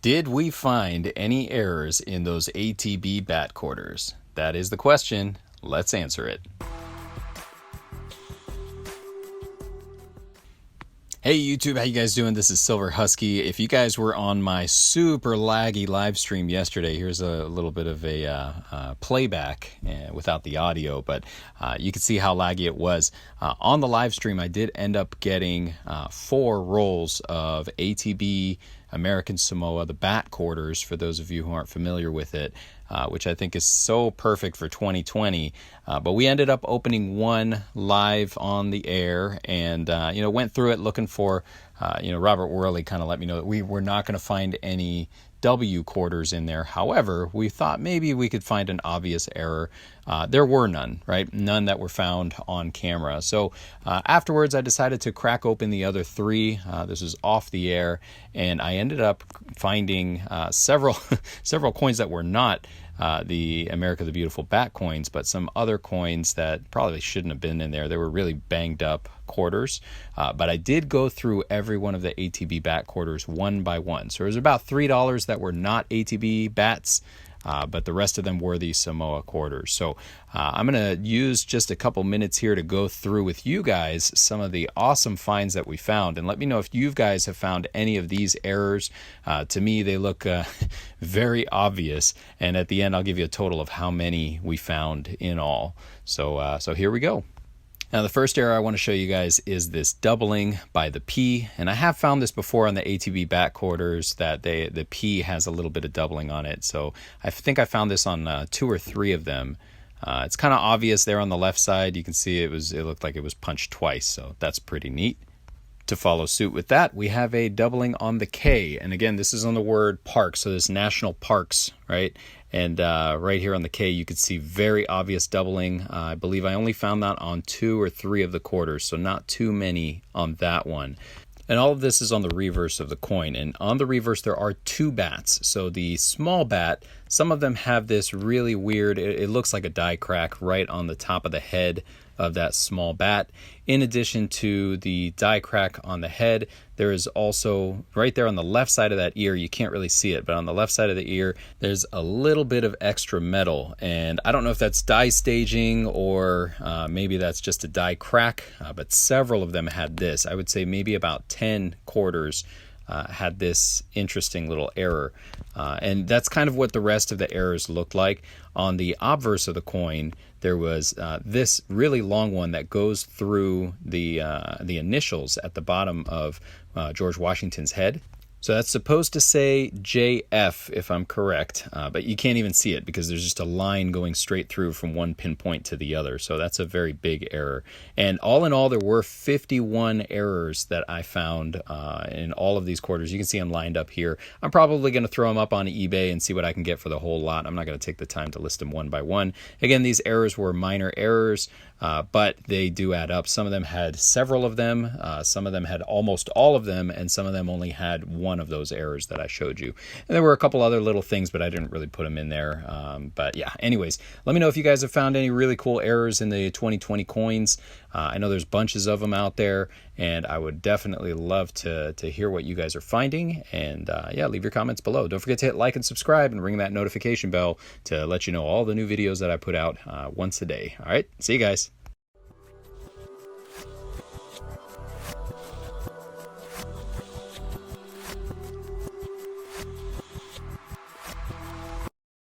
Did we find any errors in those ATB Bat Quarters? That is the question. Let's answer it. Hey YouTube, how you guys doing? This is Silver Husky. If you guys were on my super laggy live stream yesterday, here's a little bit of a playback without the audio, but you can see how laggy it was. On the live stream, I did end up getting 4 rolls of ATB American Samoa, the Bat Quarters, for those of you who aren't familiar with it, which I think is so perfect for 2020. But we ended up opening one live on the air and, went through it looking for, Robert Worley kind of let me know that we were not going to find any W quarters in there. However, we thought maybe we could find an obvious error. There were none, right? None that were found on camera. So afterwards, I decided to crack open the other 3. This was off the air, and I ended up finding several coins that were not the America the Beautiful Bat coins, but some other coins that probably shouldn't have been in there. They were really banged up quarters, but I did go through every one of the ATB Bat quarters one by one. So there's about $3 that were not ATB Bats, but the rest of them were the Samoa quarters. So I'm going to use just a couple minutes here to go through with you guys some of the awesome finds that we found. And let me know if you guys have found any of these errors. To me, they look very obvious. And at the end, I'll give you a total of how many we found in all. So here we go. Now, the first error I want to show you guys is this doubling by the P. And I have found this before on the ATB Bat Quarters that the P has a little bit of doubling on it. So I think I found this on 2 or 3 of them. It's kind of obvious there on the left side. You can see it looked like it was punched twice. So that's pretty neat. To follow suit with that, we have a doubling on the K. And again, this is on the word park. So this national parks, right? And right here on the K, you can see very obvious doubling. I believe I only found that on 2 or 3 of the quarters, so not too many on that one. And all of this is on the reverse of the coin. And on the reverse, there are 2 bats. So the small bat, some of them have this really weird, it looks like a die crack right on the top of the head of that small bat. In addition to the die crack on the head, there is also right there on the left side of that ear, you can't really see it, but on the left side of the ear, there's a little bit of extra metal. And I don't know if that's die staging or maybe that's just a die crack, but several of them had this. I would say maybe about 10 quarters had this interesting little error. And that's kind of what the rest of the errors looked like. On the obverse of the coin, there was this really long one that goes through the initials at the bottom of George Washington's head. So that's supposed to say JF, if I'm correct, but you can't even see it because there's just a line going straight through from one pinpoint to the other. So that's a very big error. And all in all, there were 51 errors that I found in all of these quarters. You can see them lined up here. I'm probably going to throw them up on eBay and see what I can get for the whole lot. I'm not going to take the time to list them one by one. Again, these errors were minor errors, but they do add up. Some of them had several of them. Some of them had almost all of them, and some of them only had one of those errors that I showed you. And there were a couple other little things, but I didn't really put them in there. But yeah, anyways, let me know if you guys have found any really cool errors in the 2020 coins. I know there's bunches of them out there, and I would definitely love to hear what you guys are finding. And yeah, leave your comments below. Don't forget to hit like and subscribe and ring that notification bell to let you know all the new videos that I put out once a day. All right, see you guys.